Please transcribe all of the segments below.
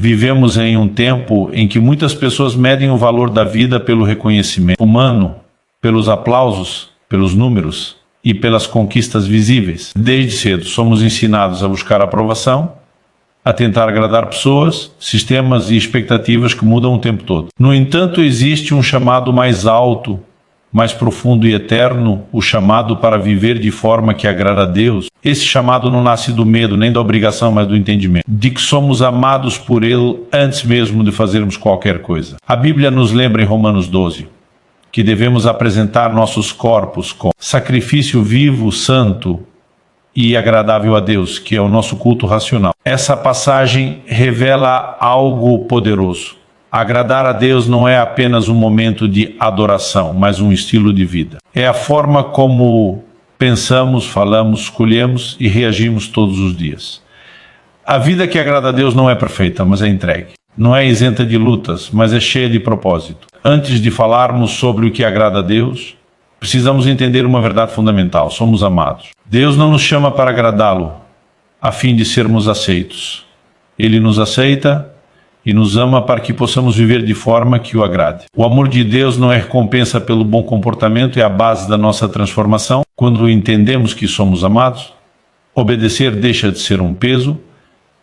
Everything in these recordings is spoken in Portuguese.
Vivemos em um tempo em que muitas pessoas medem o valor da vida pelo reconhecimento humano, pelos aplausos, pelos números e pelas conquistas visíveis. Desde cedo somos ensinados a buscar aprovação, a tentar agradar pessoas, sistemas e expectativas que mudam o tempo todo. No entanto, existe um chamado mais alto, mais profundo e eterno, o chamado para viver de forma que agrada a Deus. Esse chamado não nasce do medo, nem da obrigação, mas do entendimento, de que somos amados por Ele antes mesmo de fazermos qualquer coisa. A Bíblia nos lembra em Romanos 12, que devemos apresentar nossos corpos como sacrifício vivo, santo e agradável a Deus, que é o nosso culto racional. Essa passagem revela algo poderoso. Agradar a Deus não é apenas um momento de adoração, mas um estilo de vida. É a forma como pensamos, falamos, escolhemos e reagimos todos os dias. A vida que agrada a Deus não é perfeita, mas é entregue. Não é isenta de lutas, mas é cheia de propósito. Antes de falarmos sobre o que agrada a Deus, precisamos entender uma verdade fundamental: somos amados. Deus não nos chama para agradá-lo, a fim de sermos aceitos. Ele nos aceita e nos ama para que possamos viver de forma que o agrade. O amor de Deus não é recompensa pelo bom comportamento, é a base da nossa transformação. Quando entendemos que somos amados, obedecer deixa de ser um peso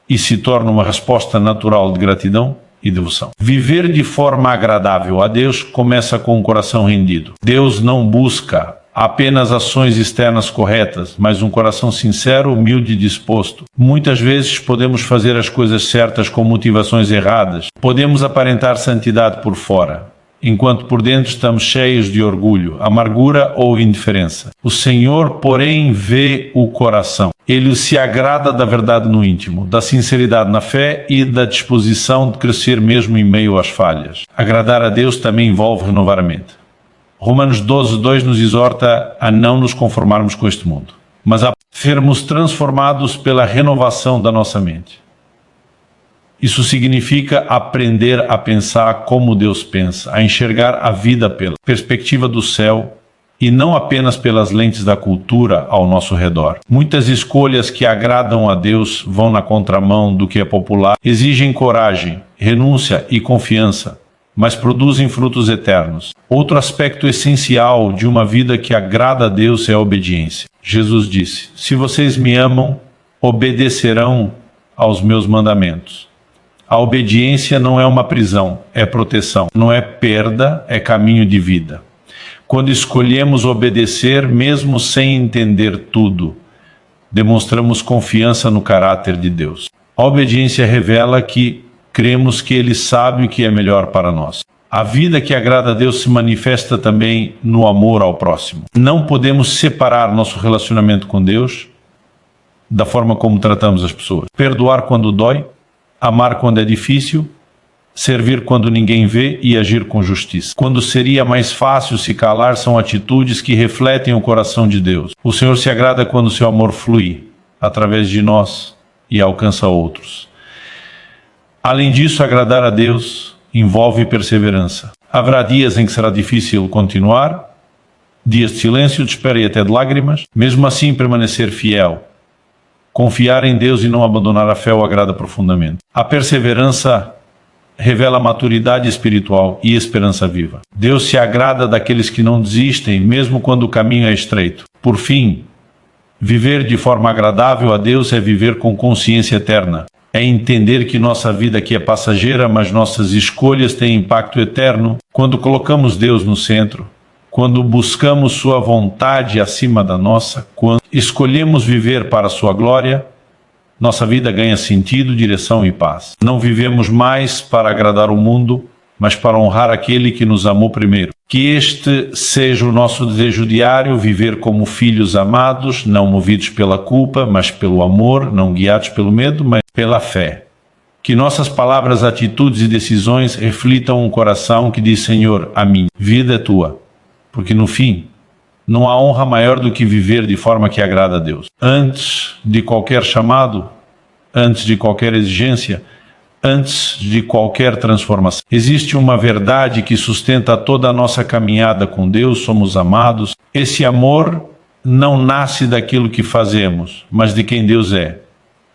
e se torna uma resposta natural de gratidão e devoção. Viver de forma agradável a Deus começa com um coração rendido. Deus não busca apenas ações externas corretas, mas um coração sincero, humilde e disposto. Muitas vezes podemos fazer as coisas certas com motivações erradas. Podemos aparentar santidade por fora, enquanto por dentro estamos cheios de orgulho, amargura ou indiferença. O Senhor, porém, vê o coração. Ele se agrada da verdade no íntimo, da sinceridade na fé e da disposição de crescer mesmo em meio às falhas. Agradar a Deus também envolve renovar a mente. Romanos 12:2 nos exorta a não nos conformarmos com este mundo, mas a sermos transformados pela renovação da nossa mente. Isso significa aprender a pensar como Deus pensa, a enxergar a vida pela perspectiva do céu e não apenas pelas lentes da cultura ao nosso redor. Muitas escolhas que agradam a Deus vão na contramão do que é popular, exigem coragem, renúncia e confiança, mas produzem frutos eternos. Outro aspecto essencial de uma vida que agrada a Deus é a obediência. Jesus disse: se vocês me amam, obedecerão aos meus mandamentos. A obediência não é uma prisão, é proteção. Não é perda, é caminho de vida. Quando escolhemos obedecer, mesmo sem entender tudo, demonstramos confiança no caráter de Deus. A obediência revela que cremos que Ele sabe o que é melhor para nós. A vida que agrada a Deus se manifesta também no amor ao próximo. Não podemos separar nosso relacionamento com Deus da forma como tratamos as pessoas. Perdoar quando dói, amar quando é difícil, servir quando ninguém vê e agir com justiça. Quando seria mais fácil se calar, são atitudes que refletem o coração de Deus. O Senhor se agrada quando seu amor flui através de nós e alcança outros. Além disso, agradar a Deus envolve perseverança. Haverá dias em que será difícil continuar, dias de silêncio, de espera e até de lágrimas. Mesmo assim, permanecer fiel, confiar em Deus e não abandonar a fé o agrada profundamente. A perseverança revela maturidade espiritual e esperança viva. Deus se agrada daqueles que não desistem, mesmo quando o caminho é estreito. Por fim, viver de forma agradável a Deus é viver com consciência eterna. É entender que nossa vida aqui é passageira, mas nossas escolhas têm impacto eterno. Quando colocamos Deus no centro, quando buscamos sua vontade acima da nossa, quando escolhemos viver para sua glória, nossa vida ganha sentido, direção e paz. Não vivemos mais para agradar o mundo, mas para honrar aquele que nos amou primeiro. Que este seja o nosso desejo diário, viver como filhos amados, não movidos pela culpa, mas pelo amor, não guiados pelo medo, mas pela fé. Que nossas palavras, atitudes e decisões reflitam um coração que diz: Senhor, a minha vida é tua. Porque no fim, não há honra maior do que viver de forma que agrada a Deus. Antes de qualquer chamado, antes de qualquer exigência, antes de qualquer transformação, existe uma verdade que sustenta toda a nossa caminhada com Deus. Somos amados. Esse amor não nasce daquilo que fazemos, mas de quem Deus é.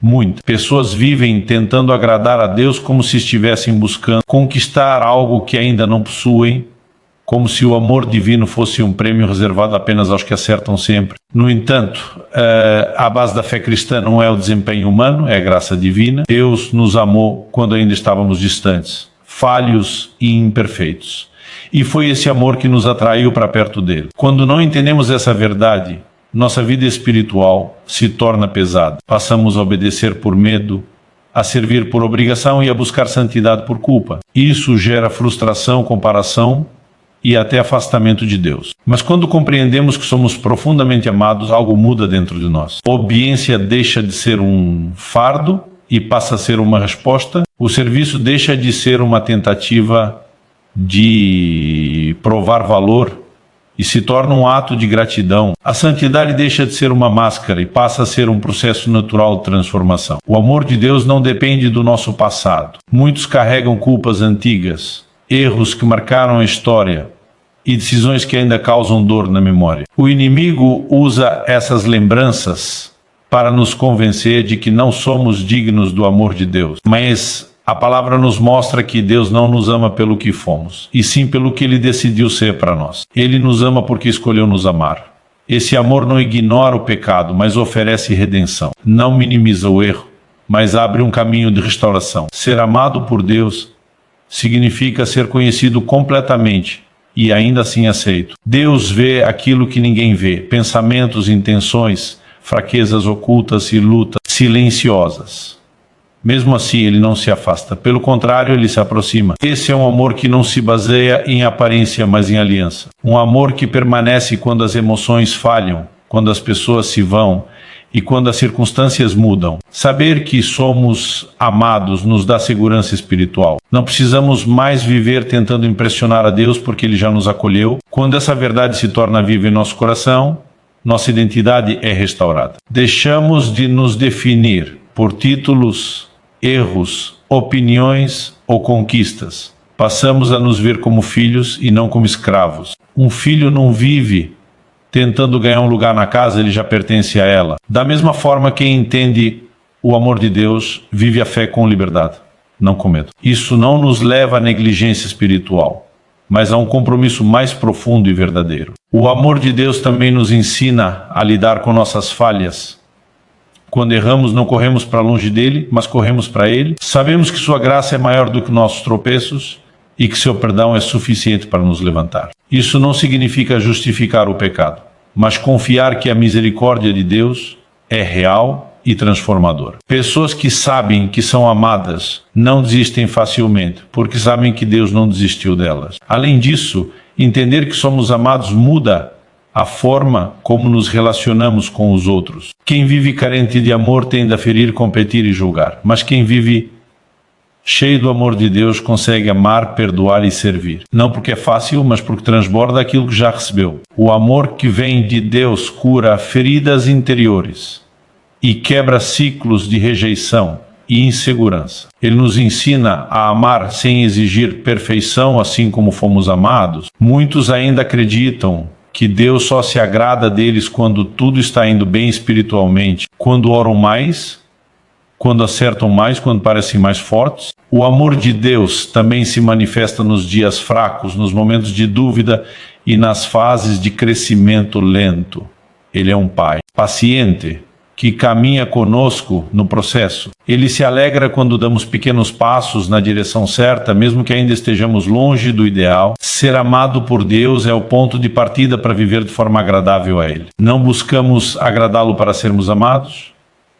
Muitas pessoas vivem tentando agradar a Deus como se estivessem buscando conquistar algo que ainda não possuem, como se o amor divino fosse um prêmio reservado apenas aos que acertam sempre. No entanto, a base da fé cristã não é o desempenho humano, é a graça divina. Deus nos amou quando ainda estávamos distantes, falhos e imperfeitos. E foi esse amor que nos atraiu para perto dele. Quando não entendemos essa verdade, nossa vida espiritual se torna pesada. Passamos a obedecer por medo, a servir por obrigação e a buscar santidade por culpa. Isso gera frustração, comparação e até afastamento de Deus. Mas quando compreendemos que somos profundamente amados, algo muda dentro de nós. A obediência deixa de ser um fardo e passa a ser uma resposta. O serviço deixa de ser uma tentativa de provar valor e se torna um ato de gratidão. A santidade deixa de ser uma máscara e passa a ser um processo natural de transformação. O amor de Deus não depende do nosso passado. Muitos carregam culpas antigas, erros que marcaram a história e decisões que ainda causam dor na memória. O inimigo usa essas lembranças para nos convencer de que não somos dignos do amor de Deus. Mas a palavra nos mostra que Deus não nos ama pelo que fomos, e sim pelo que Ele decidiu ser para nós. Ele nos ama porque escolheu nos amar. Esse amor não ignora o pecado, mas oferece redenção. Não minimiza o erro, mas abre um caminho de restauração. Ser amado por Deus significa ser conhecido completamente e ainda assim aceito. Deus vê aquilo que ninguém vê, pensamentos, intenções, fraquezas ocultas e lutas silenciosas. Mesmo assim, Ele não se afasta. Pelo contrário, Ele se aproxima. Esse é um amor que não se baseia em aparência, mas em aliança. Um amor que permanece quando as emoções falham, quando as pessoas se vão e quando as circunstâncias mudam. Saber que somos amados nos dá segurança espiritual. Não precisamos mais viver tentando impressionar a Deus porque Ele já nos acolheu. Quando essa verdade se torna viva em nosso coração, nossa identidade é restaurada. Deixamos de nos definir por títulos, erros, opiniões ou conquistas. Passamos a nos ver como filhos e não como escravos. Um filho não vive tentando ganhar um lugar na casa, ele já pertence a ela. Da mesma forma, quem entende o amor de Deus vive a fé com liberdade, não com medo. Isso não nos leva à negligência espiritual, mas a um compromisso mais profundo e verdadeiro. O amor de Deus também nos ensina a lidar com nossas falhas. Quando erramos, não corremos para longe dele, mas corremos para ele. Sabemos que sua graça é maior do que nossos tropeços e que seu perdão é suficiente para nos levantar. Isso não significa justificar o pecado, mas confiar que a misericórdia de Deus é real e transformadora. Pessoas que sabem que são amadas não desistem facilmente, porque sabem que Deus não desistiu delas. Além disso, entender que somos amados muda a forma como nos relacionamos com os outros. Quem vive carente de amor tende a ferir, competir e julgar. Mas quem vive cheio do amor de Deus consegue amar, perdoar e servir. Não porque é fácil, mas porque transborda aquilo que já recebeu. O amor que vem de Deus cura feridas interiores e quebra ciclos de rejeição e insegurança. Ele nos ensina a amar sem exigir perfeição, assim como fomos amados. Muitos ainda acreditam que Deus só se agrada deles quando tudo está indo bem espiritualmente, quando oram mais, quando acertam mais, quando parecem mais fortes. O amor de Deus também se manifesta nos dias fracos, nos momentos de dúvida e nas fases de crescimento lento. Ele é um Pai paciente, que caminha conosco no processo. Ele se alegra quando damos pequenos passos na direção certa, mesmo que ainda estejamos longe do ideal. Ser amado por Deus é o ponto de partida para viver de forma agradável a Ele. Não buscamos agradá-lo para sermos amados,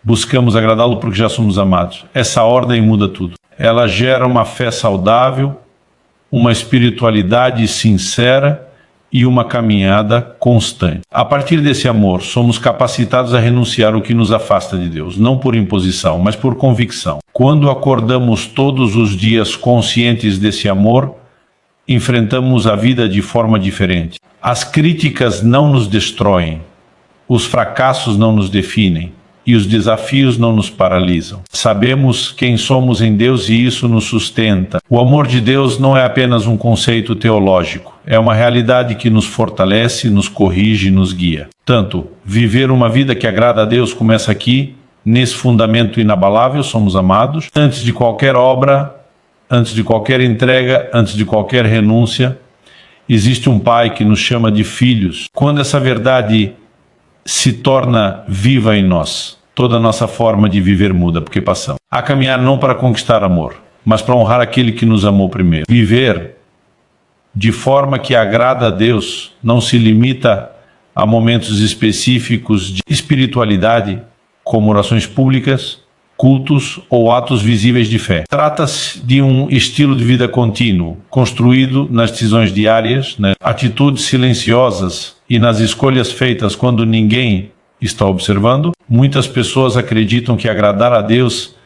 buscamos agradá-lo porque já somos amados. Essa ordem muda tudo. Ela gera uma fé saudável, uma espiritualidade sincera e uma caminhada constante. A partir desse amor, somos capacitados a renunciar o que nos afasta de Deus, não por imposição, mas por convicção. Quando acordamos todos os dias conscientes desse amor, enfrentamos a vida de forma diferente. As críticas não nos destroem, os fracassos não nos definem e os desafios não nos paralisam. Sabemos quem somos em Deus e isso nos sustenta. O amor de Deus não é apenas um conceito teológico, é uma realidade que nos fortalece, nos corrige e nos guia. Tanto, viver uma vida que agrada a Deus começa aqui Nesse fundamento inabalável somos amados. Antes de qualquer obra, antes de qualquer entrega, antes de qualquer renúncia, existe um Pai que nos chama de filhos. Quando essa verdade se torna viva em nós, toda a nossa forma de viver muda, porque passamos a caminhar não para conquistar amor, mas para honrar aquele que nos amou primeiro. Viver de forma que agrada a Deus não se limita a momentos específicos de espiritualidade, como orações públicas, cultos ou atos visíveis de fé. Trata-se de um estilo de vida contínuo, construído nas decisões diárias, nas atitudes silenciosas e nas escolhas feitas quando ninguém está observando. Muitas pessoas acreditam que agradar a Deus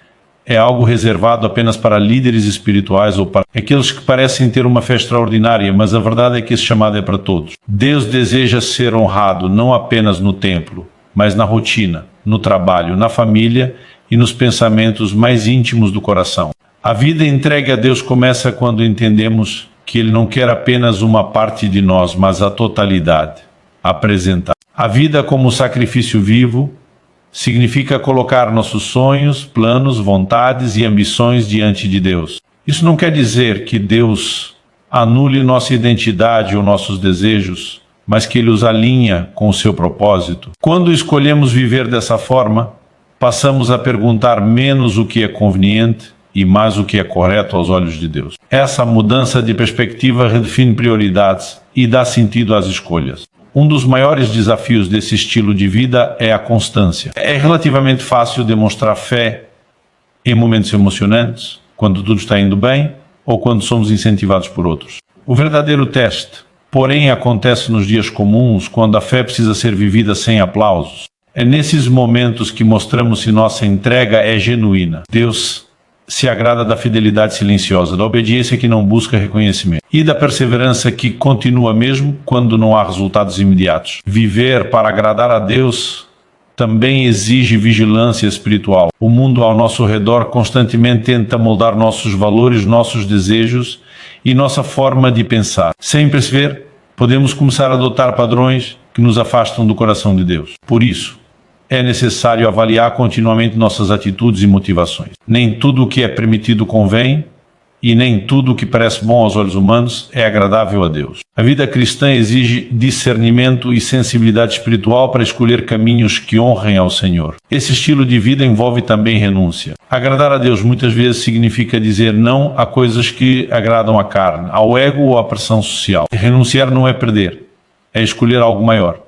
é algo reservado apenas para líderes espirituais ou para aqueles que parecem ter uma fé extraordinária, mas a verdade é que esse chamado é para todos. Deus deseja ser honrado não apenas no templo, mas na rotina, no trabalho, na família e nos pensamentos mais íntimos do coração. A vida entregue a Deus começa quando entendemos que Ele não quer apenas uma parte de nós, mas a totalidade, apresentar. A vida como sacrifício vivo significa colocar nossos sonhos, planos, vontades e ambições diante de Deus. Isso não quer dizer que Deus anule nossa identidade ou nossos desejos, mas que Ele os alinha com o seu propósito. Quando escolhemos viver dessa forma, passamos a perguntar menos o que é conveniente e mais o que é correto aos olhos de Deus. Essa mudança de perspectiva redefine prioridades e dá sentido às escolhas. Um dos maiores desafios desse estilo de vida é a constância. É relativamente fácil demonstrar fé em momentos emocionantes, quando tudo está indo bem ou quando somos incentivados por outros. O verdadeiro teste, porém, acontece nos dias comuns, quando a fé precisa ser vivida sem aplausos. É nesses momentos que mostramos se nossa entrega é genuína. Deus se agrada da fidelidade silenciosa, da obediência que não busca reconhecimento e da perseverança que continua mesmo quando não há resultados imediatos. Viver para agradar a Deus também exige vigilância espiritual. O mundo ao nosso redor constantemente tenta moldar nossos valores, nossos desejos e nossa forma de pensar. Sem perceber, podemos começar a adotar padrões que nos afastam do coração de Deus. Por isso, é necessário avaliar continuamente nossas atitudes e motivações. Nem tudo o que é permitido convém, e nem tudo o que parece bom aos olhos humanos é agradável a Deus. A vida cristã exige discernimento e sensibilidade espiritual para escolher caminhos que honrem ao Senhor. Esse estilo de vida envolve também renúncia. Agradar a Deus muitas vezes significa dizer não a coisas que agradam à carne, ao ego ou à pressão social. Renunciar não é perder, é escolher algo maior.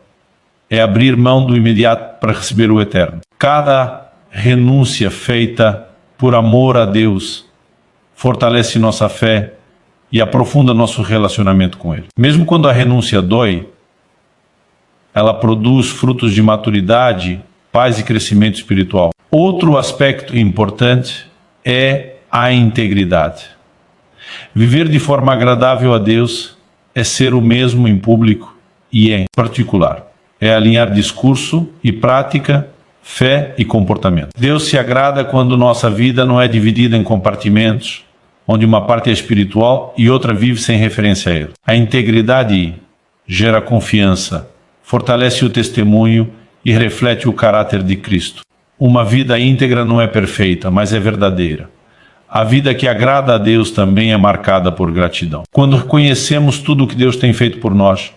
É abrir mão do imediato para receber o eterno. Cada renúncia feita por amor a Deus fortalece nossa fé e aprofunda nosso relacionamento com Ele. Mesmo quando a renúncia dói, ela produz frutos de maturidade, paz e crescimento espiritual. Outro aspecto importante é a integridade. Viver de forma agradável a Deus é ser o mesmo em público e em particular. É alinhar discurso e prática, fé e comportamento. Deus se agrada quando nossa vida não é dividida em compartimentos, onde uma parte é espiritual e outra vive sem referência a Ele. A integridade gera confiança, fortalece o testemunho e reflete o caráter de Cristo. Uma vida íntegra não é perfeita, mas é verdadeira. A vida que agrada a Deus também é marcada por gratidão. Quando reconhecemos tudo o que Deus tem feito por nós,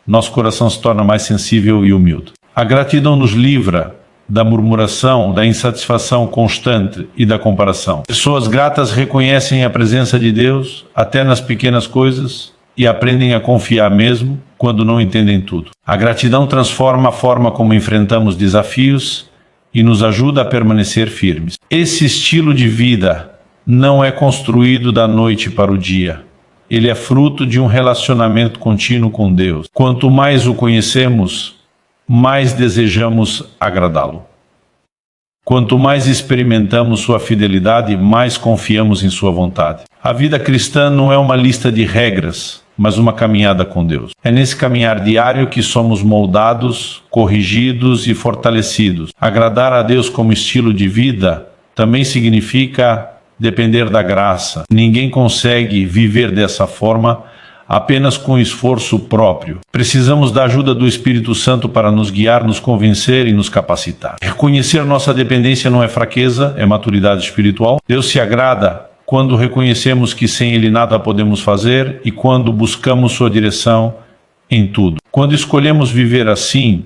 nosso coração se torna mais sensível e humilde. A gratidão nos livra da murmuração, da insatisfação constante e da comparação. Pessoas gratas reconhecem a presença de Deus até nas pequenas coisas e aprendem a confiar mesmo quando não entendem tudo. A gratidão transforma a forma como enfrentamos desafios e nos ajuda a permanecer firmes. Esse estilo de vida não é construído da noite para o dia. Ele é fruto de um relacionamento contínuo com Deus. Quanto mais o conhecemos, mais desejamos agradá-lo. Quanto mais experimentamos sua fidelidade, mais confiamos em sua vontade. A vida cristã não é uma lista de regras, mas uma caminhada com Deus. É nesse caminhar diário que somos moldados, corrigidos e fortalecidos. Agradar a Deus como estilo de vida também significa depender da graça. Ninguém consegue viver dessa forma apenas com esforço próprio. Precisamos da ajuda do Espírito Santo para nos guiar, nos convencer e nos capacitar. Reconhecer nossa dependência não é fraqueza, é maturidade espiritual. Deus se agrada quando reconhecemos que sem Ele nada podemos fazer e quando buscamos sua direção em tudo. Quando escolhemos viver assim,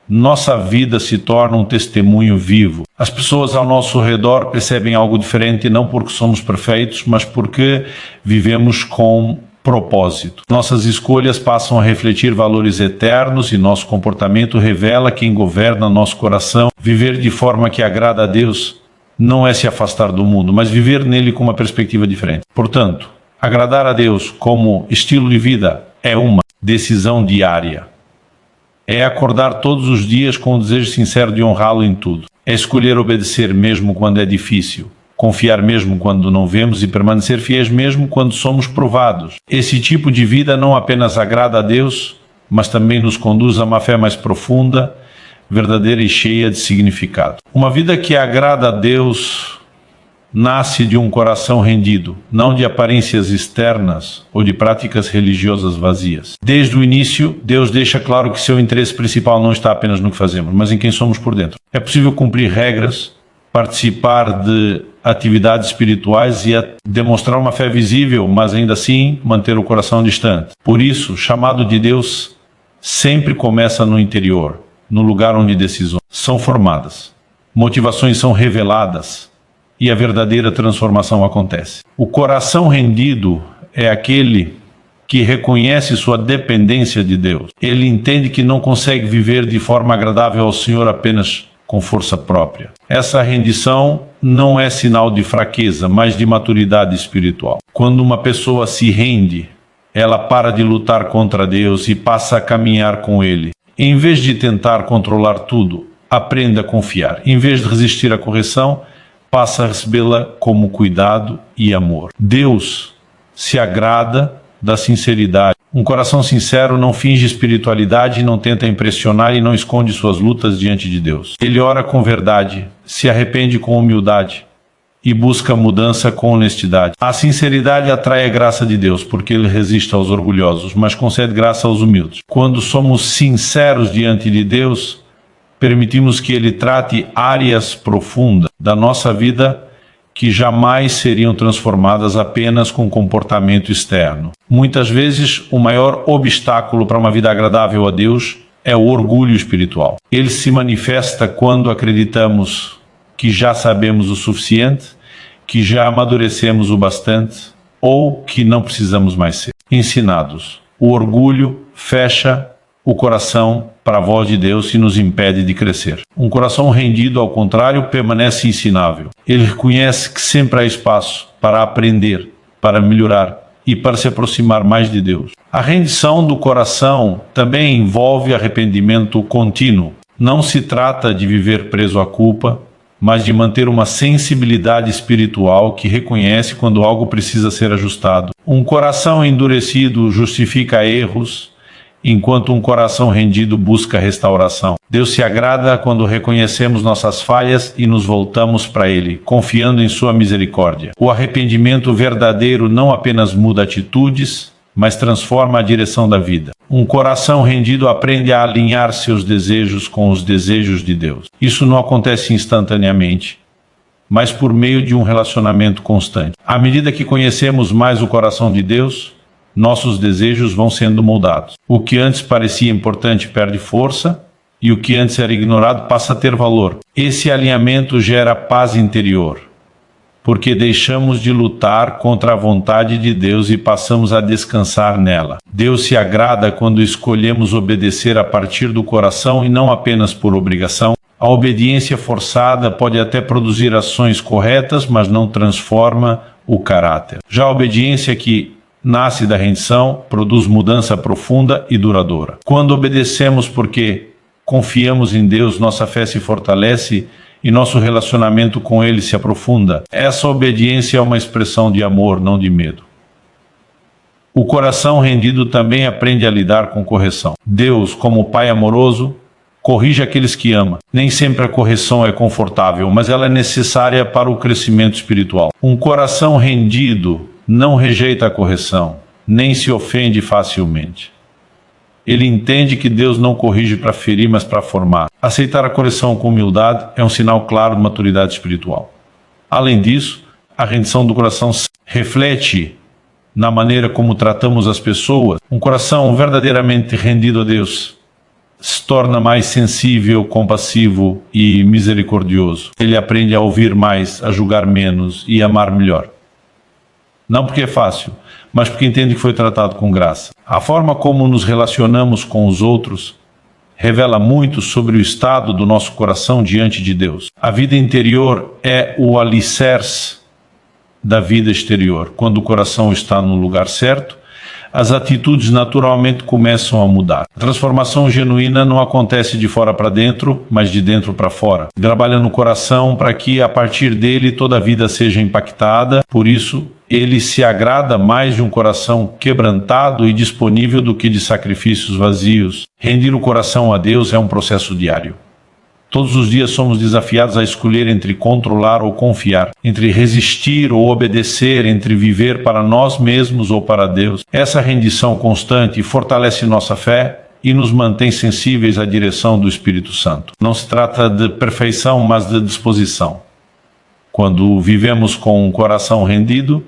nossa vida se torna um testemunho vivo. As pessoas ao nosso redor percebem algo diferente, não porque somos perfeitos, mas porque vivemos com propósito. Nossas escolhas passam a refletir valores eternos e nosso comportamento revela quem governa nosso coração. Viver de forma que agrada a Deus não é se afastar do mundo, mas viver nele com uma perspectiva diferente. Portanto, agradar a Deus como estilo de vida é uma decisão diária. É acordar todos os dias com o desejo sincero de honrá-lo em tudo. É escolher obedecer mesmo quando é difícil, confiar mesmo quando não vemos e permanecer fiéis mesmo quando somos provados. Esse tipo de vida não apenas agrada a Deus, mas também nos conduz a uma fé mais profunda, verdadeira e cheia de significado. Uma vida que agrada a Deus nasce de um coração rendido, não de aparências externas ou de práticas religiosas vazias. Desde o início, Deus deixa claro que seu interesse principal não está apenas no que fazemos, mas em quem somos por dentro. É possível cumprir regras, participar de atividades espirituais e demonstrar uma fé visível, mas ainda assim manter o coração distante. Por isso, o chamado de Deus sempre começa no interior, no lugar onde decisões são formadas, motivações são reveladas e a verdadeira transformação acontece. O coração rendido é aquele que reconhece sua dependência de Deus. Ele entende que não consegue viver de forma agradável ao Senhor apenas com força própria. Essa rendição não é sinal de fraqueza, mas de maturidade espiritual. Quando uma pessoa se rende, ela para de lutar contra Deus e passa a caminhar com Ele. Em vez de tentar controlar tudo, aprenda a confiar. Em vez de resistir à correção, passa a recebê-la como cuidado e amor. Deus se agrada da sinceridade. Um coração sincero não finge espiritualidade, não tenta impressionar e não esconde suas lutas diante de Deus. Ele ora com verdade, se arrepende com humildade e busca mudança com honestidade. A sinceridade atrai a graça de Deus, porque Ele resiste aos orgulhosos, mas concede graça aos humildes. Quando somos sinceros diante de Deus, permitimos que Ele trate áreas profundas da nossa vida que jamais seriam transformadas apenas com comportamento externo. Muitas vezes, o maior obstáculo para uma vida agradável a Deus é o orgulho espiritual. Ele se manifesta quando acreditamos que já sabemos o suficiente, que já amadurecemos o bastante ou que não precisamos mais ser ensinados. O orgulho fecha o coração para a voz de Deus e nos impede de crescer. Um coração rendido, ao contrário, permanece ensinável. Ele reconhece que sempre há espaço para aprender, para melhorar e para se aproximar mais de Deus. A rendição do coração também envolve arrependimento contínuo. Não se trata de viver preso à culpa, mas de manter uma sensibilidade espiritual que reconhece quando algo precisa ser ajustado. Um coração endurecido justifica erros, enquanto um coração rendido busca restauração. Deus se agrada quando reconhecemos nossas falhas e nos voltamos para Ele, confiando em sua misericórdia. O arrependimento verdadeiro não apenas muda atitudes, mas transforma a direção da vida. Um coração rendido aprende a alinhar seus desejos com os desejos de Deus. Isso não acontece instantaneamente, mas por meio de um relacionamento constante. À medida que conhecemos mais o coração de Deus, nossos desejos vão sendo moldados. O que antes parecia importante perde força, e o que antes era ignorado passa a ter valor. Esse alinhamento gera paz interior, porque deixamos de lutar contra a vontade de Deus e passamos a descansar nela. Deus se agrada quando escolhemos obedecer a partir do coração e não apenas por obrigação. A obediência forçada pode até produzir ações corretas, mas não transforma o caráter. Já a obediência que nasce da rendição produz mudança profunda e duradoura. Quando obedecemos porque confiamos em Deus, nossa fé se fortalece e nosso relacionamento com Ele se aprofunda. Essa obediência é uma expressão de amor, não de medo. O coração rendido também aprende a lidar com correção. Deus, como Pai amoroso, corrige aqueles que ama. Nem sempre a correção é confortável, mas ela é necessária para o crescimento espiritual. Um coração rendido não rejeita a correção, nem se ofende facilmente. Ele entende que Deus não corrige para ferir, mas para formar. Aceitar a correção com humildade é um sinal claro de maturidade espiritual. Além disso, a rendição do coração reflete na maneira como tratamos as pessoas. Um coração verdadeiramente rendido a Deus se torna mais sensível, compassivo e misericordioso. Ele aprende a ouvir mais, a julgar menos e a amar melhor. Não porque é fácil, mas porque entende que foi tratado com graça. A forma como nos relacionamos com os outros revela muito sobre o estado do nosso coração diante de Deus. A vida interior é o alicerce da vida exterior. Quando o coração está no lugar certo, as atitudes naturalmente começam a mudar. A transformação genuína não acontece de fora para dentro, mas de dentro para fora. Trabalha no coração para que, a partir dele, toda a vida seja impactada. Por isso, ele se agrada mais de um coração quebrantado e disponível do que de sacrifícios vazios. Rendir o coração a Deus é um processo diário. Todos os dias somos desafiados a escolher entre controlar ou confiar, entre resistir ou obedecer, entre viver para nós mesmos ou para Deus. Essa rendição constante fortalece nossa fé e nos mantém sensíveis à direção do Espírito Santo. Não se trata de perfeição, mas de disposição. Quando vivemos com um coração rendido,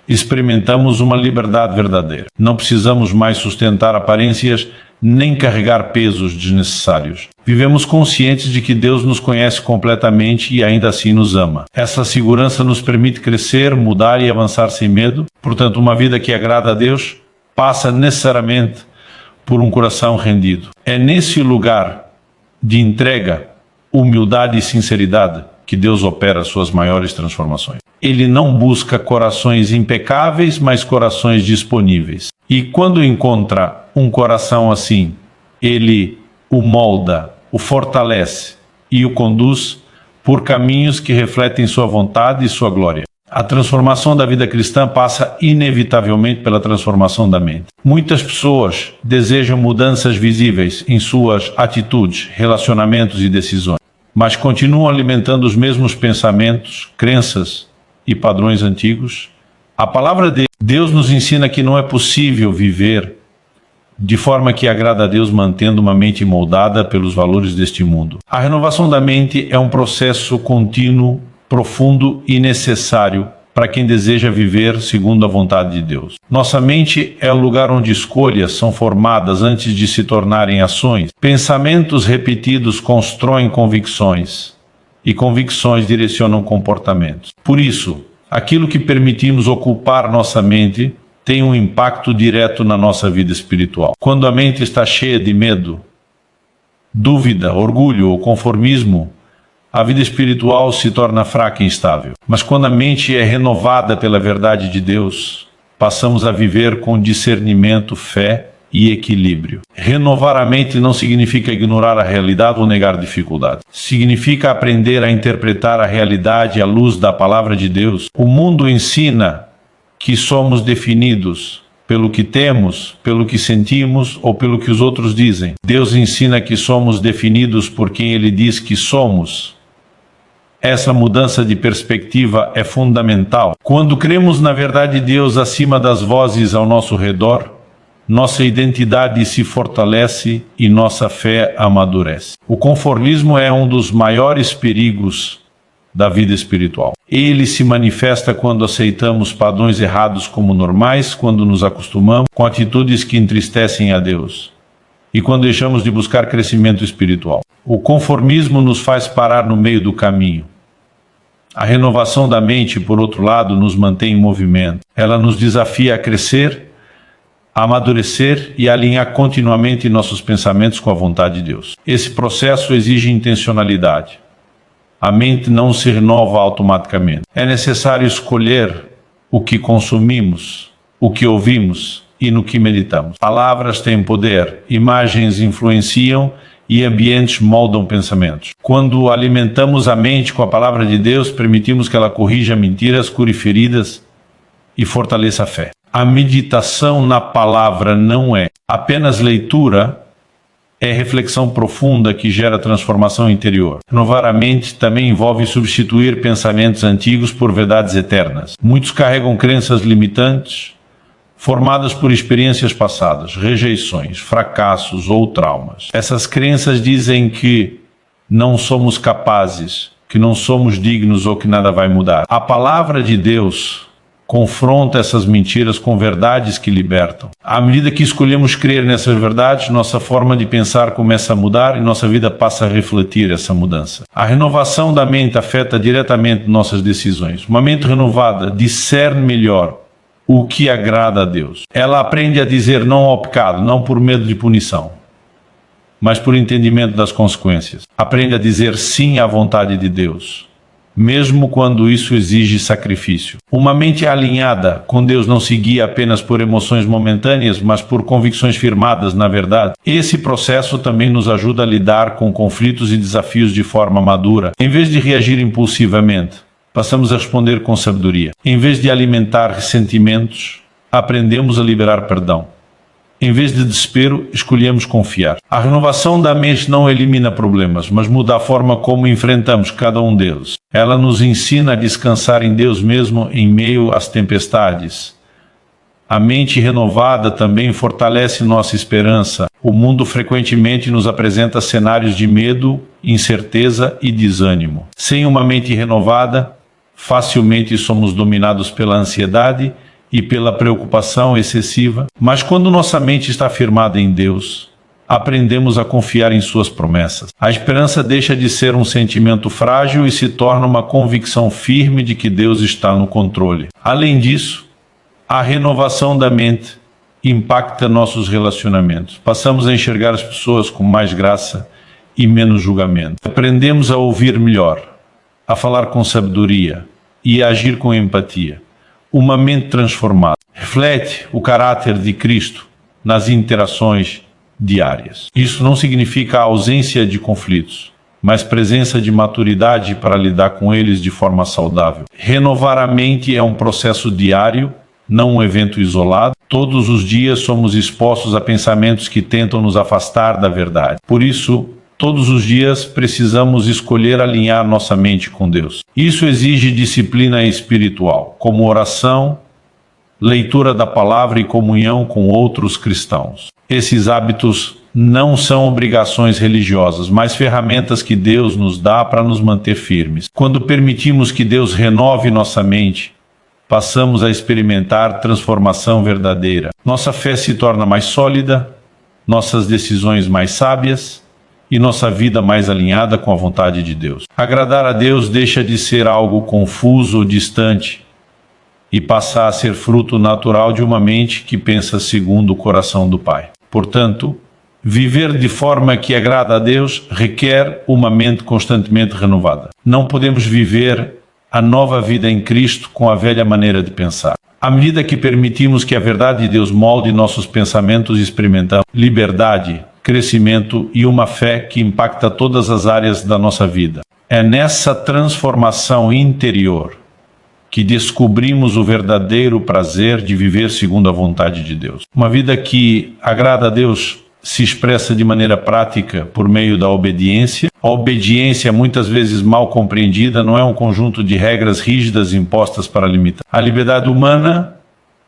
experimentamos uma liberdade verdadeira. Não precisamos mais sustentar aparências nem carregar pesos desnecessários. Vivemos conscientes de que Deus nos conhece completamente e ainda assim nos ama. Essa segurança nos permite crescer, mudar e avançar sem medo. Portanto, uma vida que agrada a Deus passa necessariamente por um coração rendido. É nesse lugar de entrega, humildade e sinceridade que Deus opera suas maiores transformações. Ele não busca corações impecáveis, mas corações disponíveis. E quando encontra um coração assim, ele o molda, o fortalece e o conduz por caminhos que refletem sua vontade e sua glória. A transformação da vida cristã passa inevitavelmente pela transformação da mente. Muitas pessoas desejam mudanças visíveis em suas atitudes, relacionamentos e decisões, mas continuam alimentando os mesmos pensamentos, crenças e padrões antigos. A palavra de Deus nos ensina que não é possível viver de forma que agrada a Deus mantendo uma mente moldada pelos valores deste mundo. A renovação da mente é um processo contínuo, profundo e necessário para quem deseja viver segundo a vontade de Deus. Nossa mente é o lugar onde escolhas são formadas antes de se tornarem ações. Pensamentos repetidos constroem convicções e convicções direcionam comportamentos. Por isso, aquilo que permitimos ocupar nossa mente tem um impacto direto na nossa vida espiritual. Quando a mente está cheia de medo, dúvida, orgulho ou conformismo, a vida espiritual se torna fraca e instável. Mas quando a mente é renovada pela verdade de Deus, passamos a viver com discernimento, fé e equilíbrio. Renovar a mente não significa ignorar a realidade ou negar dificuldade. Significa aprender a interpretar a realidade à luz da palavra de Deus. O mundo ensina que somos definidos pelo que temos, pelo que sentimos ou pelo que os outros dizem. Deus ensina que somos definidos por quem Ele diz que somos. Essa mudança de perspectiva é fundamental. Quando cremos na verdade de Deus acima das vozes ao nosso redor, nossa identidade se fortalece e nossa fé amadurece. O conformismo é um dos maiores perigos da vida espiritual. Ele se manifesta quando aceitamos padrões errados como normais, quando nos acostumamos com atitudes que entristecem a Deus e quando deixamos de buscar crescimento espiritual. O conformismo nos faz parar no meio do caminho. A renovação da mente, por outro lado, nos mantém em movimento. Ela nos desafia a crescer, a amadurecer e a alinhar continuamente nossos pensamentos com a vontade de Deus. Esse processo exige intencionalidade. A mente não se renova automaticamente. É necessário escolher o que consumimos, o que ouvimos e no que meditamos. Palavras têm poder, imagens influenciam e ambientes moldam pensamentos. Quando alimentamos a mente com a palavra de Deus, permitimos que ela corrija mentiras, cure feridas e fortaleça a fé. A meditação na palavra não é apenas leitura, é reflexão profunda que gera transformação interior. Renovar a mente também envolve substituir pensamentos antigos por verdades eternas. Muitos carregam crenças limitantes, formadas por experiências passadas, rejeições, fracassos ou traumas. Essas crenças dizem que não somos capazes, que não somos dignos ou que nada vai mudar. A palavra de Deus confronta essas mentiras com verdades que libertam. À medida que escolhemos crer nessas verdades, nossa forma de pensar começa a mudar e nossa vida passa a refletir essa mudança. A renovação da mente afeta diretamente nossas decisões. Uma mente renovada discerne melhor o que agrada a Deus. Ela aprende a dizer não ao pecado, não por medo de punição, mas por entendimento das consequências. Aprende a dizer sim à vontade de Deus, mesmo quando isso exige sacrifício. Uma mente alinhada com Deus não se guia apenas por emoções momentâneas, mas por convicções firmadas na verdade. Esse processo também nos ajuda a lidar com conflitos e desafios de forma madura. Em vez de reagir impulsivamente, passamos a responder com sabedoria. Em vez de alimentar ressentimentos, aprendemos a liberar perdão. Em vez de desespero, escolhemos confiar. A renovação da mente não elimina problemas, mas muda a forma como enfrentamos cada um deles. Ela nos ensina a descansar em Deus mesmo em meio às tempestades. A mente renovada também fortalece nossa esperança. O mundo frequentemente nos apresenta cenários de medo, incerteza e desânimo. Sem uma mente renovada, facilmente somos dominados pela ansiedade e pela preocupação excessiva, mas quando nossa mente está firmada em Deus, aprendemos a confiar em suas promessas. A esperança deixa de ser um sentimento frágil e se torna uma convicção firme de que Deus está no controle. Além disso, a renovação da mente impacta nossos relacionamentos. Passamos a enxergar as pessoas com mais graça e menos julgamento. Aprendemos a ouvir melhor, a falar com sabedoria e a agir com empatia. Uma mente transformada reflete o caráter de Cristo nas interações diárias. Isso não significa a ausência de conflitos, mas presença de maturidade para lidar com eles de forma saudável. Renovar a mente é um processo diário, não um evento isolado. Todos os dias somos expostos a pensamentos que tentam nos afastar da verdade. Por isso, todos os dias precisamos escolher alinhar nossa mente com Deus. Isso exige disciplina espiritual, como oração, leitura da palavra e comunhão com outros cristãos. Esses hábitos não são obrigações religiosas, mas ferramentas que Deus nos dá para nos manter firmes. Quando permitimos que Deus renove nossa mente, passamos a experimentar transformação verdadeira. Nossa fé se torna mais sólida, nossas decisões mais sábias e nossa vida mais alinhada com a vontade de Deus. Agradar a Deus deixa de ser algo confuso ou distante e passa a ser fruto natural de uma mente que pensa segundo o coração do Pai. Portanto, viver de forma que agrada a Deus requer uma mente constantemente renovada. Não podemos viver a nova vida em Cristo com a velha maneira de pensar. À medida que permitimos que a verdade de Deus molde nossos pensamentos, experimentamos liberdade, crescimento e uma fé que impacta todas as áreas da nossa vida. É nessa transformação interior que descobrimos o verdadeiro prazer de viver segundo a vontade de Deus. Uma vida que agrada a Deus se expressa de maneira prática por meio da obediência. A obediência, muitas vezes mal compreendida, não é um conjunto de regras rígidas impostas para limitar a liberdade humana,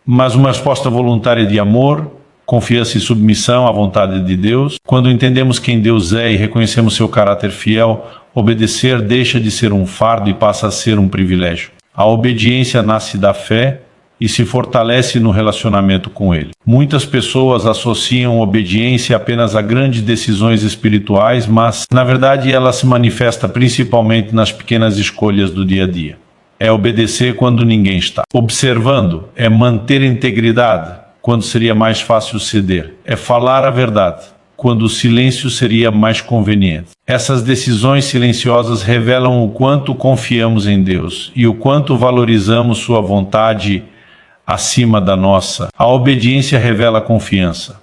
mas uma resposta voluntária de amor, confiança e submissão à vontade de Deus. Quando entendemos quem Deus é e reconhecemos seu caráter fiel, obedecer deixa de ser um fardo e passa a ser um privilégio. A obediência nasce da fé e se fortalece no relacionamento com Ele. Muitas pessoas associam obediência apenas a grandes decisões espirituais, mas, na verdade, ela se manifesta principalmente nas pequenas escolhas do dia a dia. É obedecer quando ninguém está observando, é manter integridade quando seria mais fácil ceder, é falar a verdade quando o silêncio seria mais conveniente. Essas decisões silenciosas revelam o quanto confiamos em Deus e o quanto valorizamos sua vontade acima da nossa. A obediência revela confiança.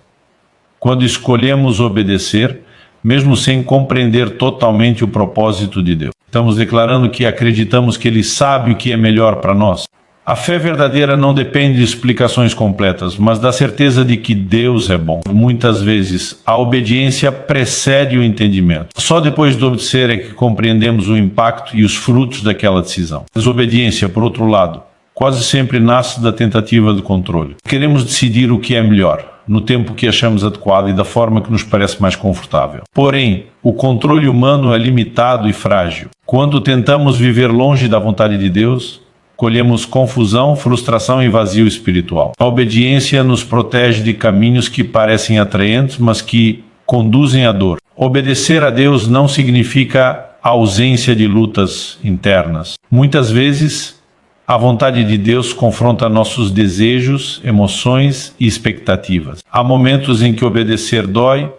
Quando escolhemos obedecer, mesmo sem compreender totalmente o propósito de Deus, estamos declarando que acreditamos que Ele sabe o que é melhor para nós. A fé verdadeira não depende de explicações completas, mas da certeza de que Deus é bom. Muitas vezes, a obediência precede o entendimento. Só depois de obedecer é que compreendemos o impacto e os frutos daquela decisão. A desobediência, por outro lado, quase sempre nasce da tentativa de controle. Queremos decidir o que é melhor, no tempo que achamos adequado e da forma que nos parece mais confortável. Porém, o controle humano é limitado e frágil. Quando tentamos viver longe da vontade de Deus, colhemos confusão, frustração e vazio espiritual. A obediência nos protege de caminhos que parecem atraentes, mas que conduzem à dor. Obedecer a Deus não significa a ausência de lutas internas. Muitas vezes, a vontade de Deus confronta nossos desejos, emoções e expectativas. Há momentos em que obedecer dói,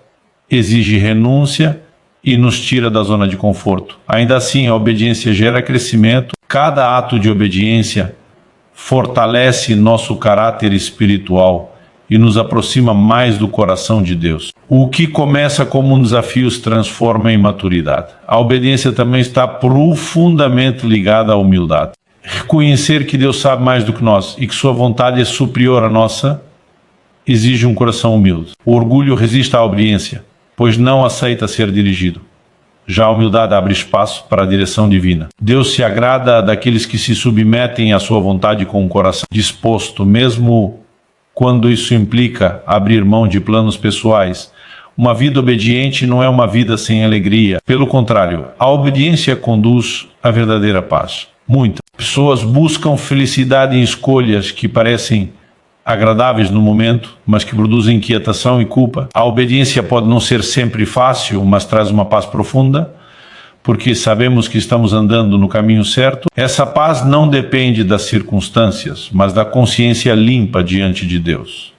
exige renúncia e nos tira da zona de conforto. Ainda assim, a obediência gera crescimento. Cada ato de obediência fortalece nosso caráter espiritual e nos aproxima mais do coração de Deus. O que começa como um desafio se transforma em maturidade. A obediência também está profundamente ligada à humildade. Reconhecer que Deus sabe mais do que nós e que sua vontade é superior à nossa exige um coração humilde. O orgulho resiste à obediência, pois não aceita ser dirigido. Já a humildade abre espaço para a direção divina. Deus se agrada daqueles que se submetem à sua vontade com um coração disposto, mesmo quando isso implica abrir mão de planos pessoais. Uma vida obediente não é uma vida sem alegria. Pelo contrário, a obediência conduz à verdadeira paz. Muitas pessoas buscam felicidade em escolhas que parecem agradáveis no momento, mas que produzem inquietação e culpa. A obediência pode não ser sempre fácil, mas traz uma paz profunda, porque sabemos que estamos andando no caminho certo. Essa paz não depende das circunstâncias, mas da consciência limpa diante de Deus.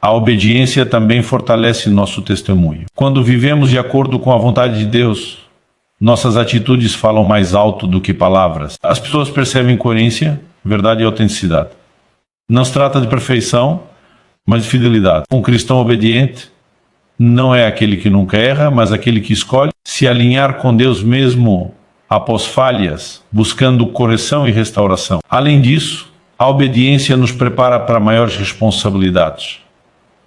A obediência também fortalece nosso testemunho. Quando vivemos de acordo com a vontade de Deus, nossas atitudes falam mais alto do que palavras. As pessoas percebem coerência, verdade e autenticidade. Não se trata de perfeição, mas de fidelidade. Um cristão obediente não é aquele que nunca erra, mas aquele que escolhe se alinhar com Deus mesmo após falhas, buscando correção e restauração. Além disso, a obediência nos prepara para maiores responsabilidades.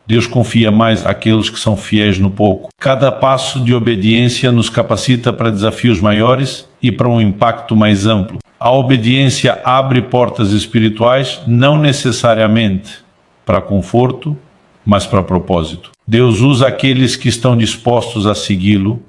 Deus confia mais àqueles que são fiéis no pouco. Cada passo de obediência nos capacita para desafios maiores e para um impacto mais amplo. A obediência abre portas espirituais, não necessariamente para conforto, mas para propósito. Deus usa aqueles que estão dispostos a segui-lo,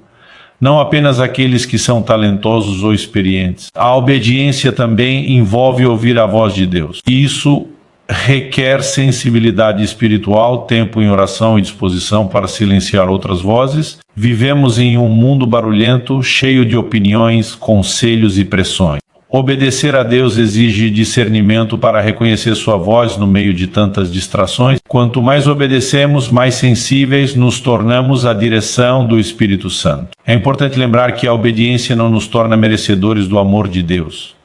não apenas aqueles que são talentosos ou experientes. A obediência também envolve ouvir a voz de Deus. E isso requer sensibilidade espiritual, tempo em oração e disposição para silenciar outras vozes. Vivemos em um mundo barulhento, cheio de opiniões, conselhos e pressões. Obedecer a Deus exige discernimento para reconhecer sua voz no meio de tantas distrações. Quanto mais obedecemos, mais sensíveis nos tornamos à direção do Espírito Santo. É importante lembrar que a obediência não nos torna merecedores do amor de Deus.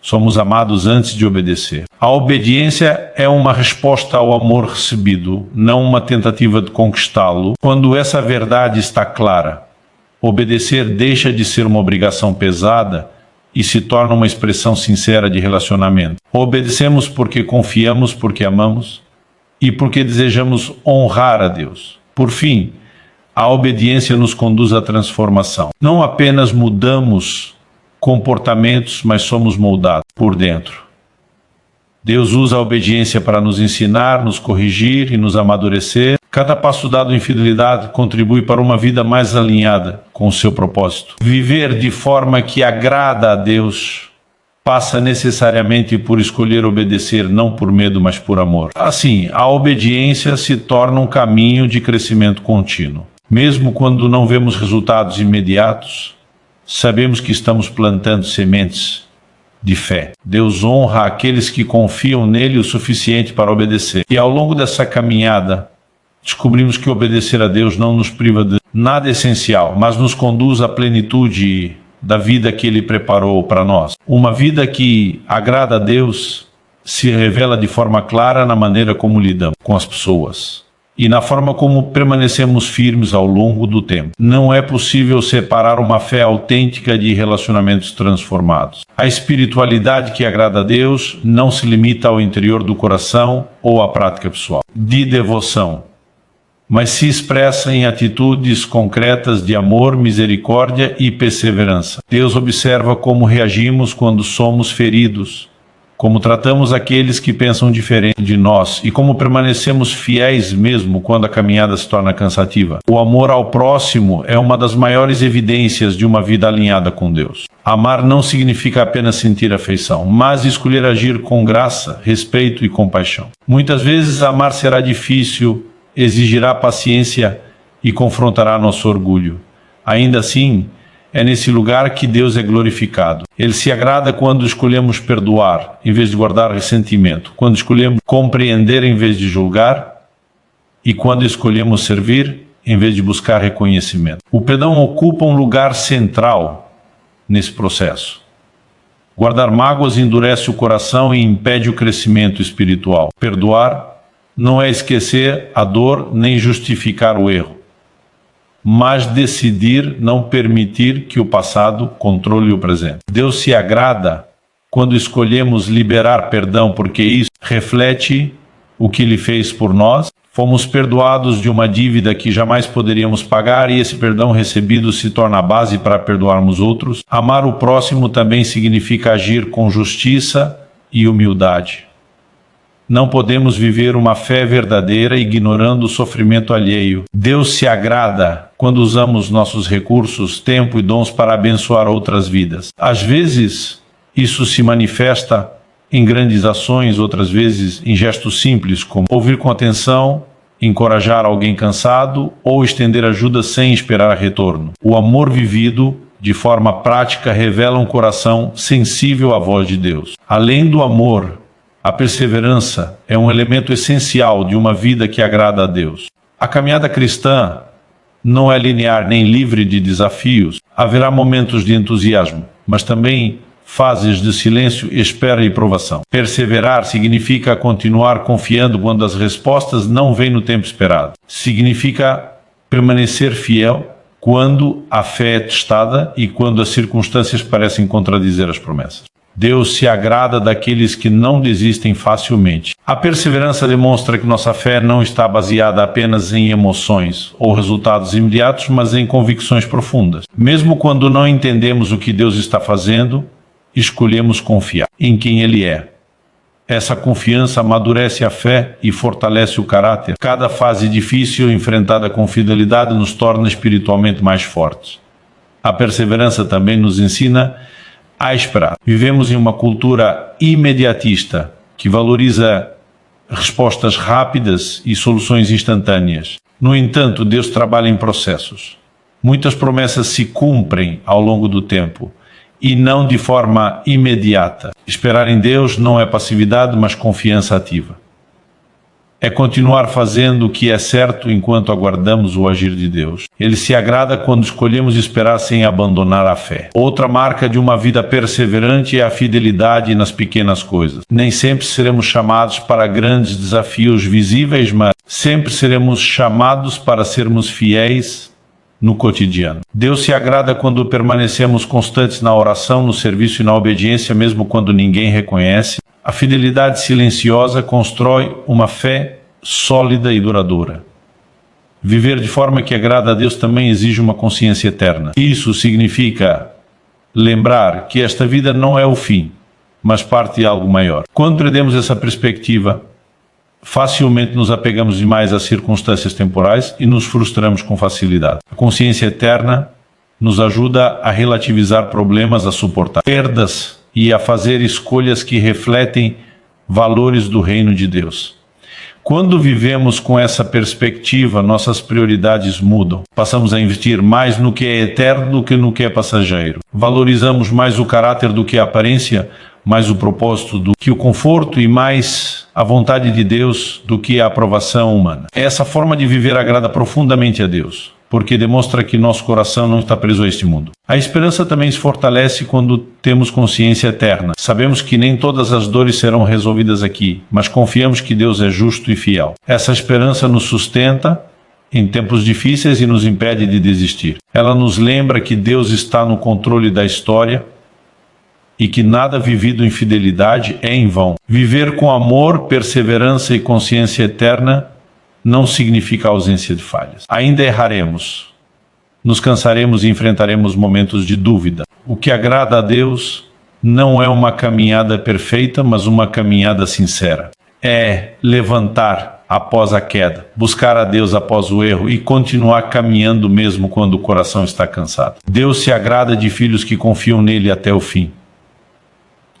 Somos amados antes de obedecer. A obediência é uma resposta ao amor recebido, não uma tentativa de conquistá-lo. Quando essa verdade está clara, obedecer deixa de ser uma obrigação pesada e se torna uma expressão sincera de relacionamento. Obedecemos porque confiamos, porque amamos e porque desejamos honrar a Deus. Por fim, a obediência nos conduz à transformação. Não apenas mudamos comportamentos, mas somos moldados por dentro. Deus usa a obediência para nos ensinar, nos corrigir e nos amadurecer. Cada passo dado em fidelidade contribui para uma vida mais alinhada com o seu propósito. Viver de forma que agrada a Deus passa necessariamente por escolher obedecer, não por medo, mas por amor. Assim, a obediência se torna um caminho de crescimento contínuo. Mesmo quando não vemos resultados imediatos, sabemos que estamos plantando sementes de fé. Deus honra aqueles que confiam nele o suficiente para obedecer. E ao longo dessa caminhada, descobrimos que obedecer a Deus não nos priva de nada essencial, mas nos conduz à plenitude da vida que Ele preparou para nós. Uma vida que agrada a Deus se revela de forma clara na maneira como lidamos com as pessoas e na forma como permanecemos firmes ao longo do tempo. Não é possível separar uma fé autêntica de relacionamentos transformados. A espiritualidade que agrada a Deus não se limita ao interior do coração ou à prática pessoal de devoção, mas se expressa em atitudes concretas de amor, misericórdia e perseverança. Deus observa como reagimos quando somos feridos, como tratamos aqueles que pensam diferente de nós e como permanecemos fiéis mesmo quando a caminhada se torna cansativa. O amor ao próximo é uma das maiores evidências de uma vida alinhada com Deus. Amar não significa apenas sentir afeição, mas escolher agir com graça, respeito e compaixão. Muitas vezes amar será difícil, exigirá paciência e confrontará nosso orgulho. Ainda assim, é nesse lugar que Deus é glorificado. Ele se agrada quando escolhemos perdoar, em vez de guardar ressentimento, quando escolhemos compreender, em vez de julgar, e quando escolhemos servir, em vez de buscar reconhecimento. O perdão ocupa um lugar central nesse processo. Guardar mágoas endurece o coração e impede o crescimento espiritual. Perdoar não é esquecer a dor nem justificar o erro, mas decidir não permitir que o passado controle o presente. Deus se agrada quando escolhemos liberar perdão, porque isso reflete o que Ele fez por nós. Fomos perdoados de uma dívida que jamais poderíamos pagar e esse perdão recebido se torna a base para perdoarmos outros. Amar o próximo também significa agir com justiça e humildade. Não podemos viver uma fé verdadeira ignorando o sofrimento alheio. Deus se agrada quando usamos nossos recursos, tempo e dons para abençoar outras vidas. Às vezes, isso se manifesta em grandes ações, outras vezes em gestos simples, como ouvir com atenção, encorajar alguém cansado ou estender ajuda sem esperar retorno. O amor vivido de forma prática revela um coração sensível à voz de Deus. Além do amor, a perseverança é um elemento essencial de uma vida que agrada a Deus. A caminhada cristã não é linear nem livre de desafios. Haverá momentos de entusiasmo, mas também fases de silêncio, espera e provação. Perseverar significa continuar confiando quando as respostas não vêm no tempo esperado. Significa permanecer fiel quando a fé é testada e quando as circunstâncias parecem contradizer as promessas. Deus se agrada daqueles que não desistem facilmente. A perseverança demonstra que nossa fé não está baseada apenas em emoções ou resultados imediatos, mas em convicções profundas. Mesmo quando não entendemos o que Deus está fazendo, escolhemos confiar em quem Ele é. Essa confiança amadurece a fé e fortalece o caráter. Cada fase difícil enfrentada com fidelidade nos torna espiritualmente mais fortes. A perseverança também nos ensina a esperar. Vivemos em uma cultura imediatista que valoriza respostas rápidas e soluções instantâneas. No entanto, Deus trabalha em processos. Muitas promessas se cumprem ao longo do tempo e não de forma imediata. Esperar em Deus não é passividade, mas confiança ativa. É continuar fazendo o que é certo enquanto aguardamos o agir de Deus. Ele se agrada quando escolhemos esperar sem abandonar a fé. Outra marca de uma vida perseverante é a fidelidade nas pequenas coisas. Nem sempre seremos chamados para grandes desafios visíveis, mas sempre seremos chamados para sermos fiéis no cotidiano. Deus se agrada quando permanecemos constantes na oração, no serviço e na obediência, mesmo quando ninguém reconhece. A fidelidade silenciosa constrói uma fé sólida e duradoura. Viver de forma que agrada a Deus também exige uma consciência eterna. Isso significa lembrar que esta vida não é o fim, mas parte de algo maior. Quando perdemos essa perspectiva, facilmente nos apegamos demais às circunstâncias temporais e nos frustramos com facilidade. A consciência eterna nos ajuda a relativizar problemas, a suportar perdas e a fazer escolhas que refletem valores do reino de Deus. Quando vivemos com essa perspectiva, nossas prioridades mudam. Passamos a investir mais no que é eterno do que no que é passageiro. Valorizamos mais o caráter do que a aparência, mais o propósito do que o conforto e mais a vontade de Deus do que a aprovação humana. Essa forma de viver agrada profundamente a Deus, porque demonstra que nosso coração não está preso a este mundo. A esperança também se fortalece quando temos consciência eterna. Sabemos que nem todas as dores serão resolvidas aqui, mas confiamos que Deus é justo e fiel. Essa esperança nos sustenta em tempos difíceis e nos impede de desistir. Ela nos lembra que Deus está no controle da história e que nada vivido em fidelidade é em vão. Viver com amor, perseverança e consciência eterna não significa ausência de falhas. Ainda erraremos, nos cansaremos e enfrentaremos momentos de dúvida. O que agrada a Deus não é uma caminhada perfeita, mas uma caminhada sincera. É levantar após a queda, buscar a Deus após o erro e continuar caminhando mesmo quando o coração está cansado. Deus se agrada de filhos que confiam nele até o fim,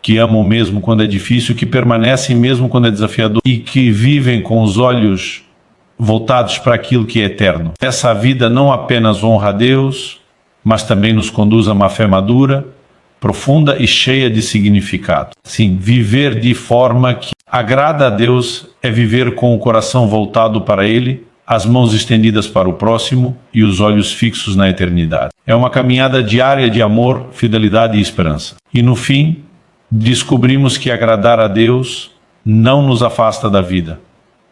que amam mesmo quando é difícil, que permanecem mesmo quando é desafiador e que vivem com os olhos voltados para aquilo que é eterno. Essa vida não apenas honra a Deus, mas também nos conduz a uma fé madura, profunda e cheia de significado. Sim, viver de forma que agrada a Deus é viver com o coração voltado para Ele, as mãos estendidas para o próximo e os olhos fixos na eternidade. É uma caminhada diária de amor, fidelidade e esperança. E no fim, descobrimos que agradar a Deus não nos afasta da vida,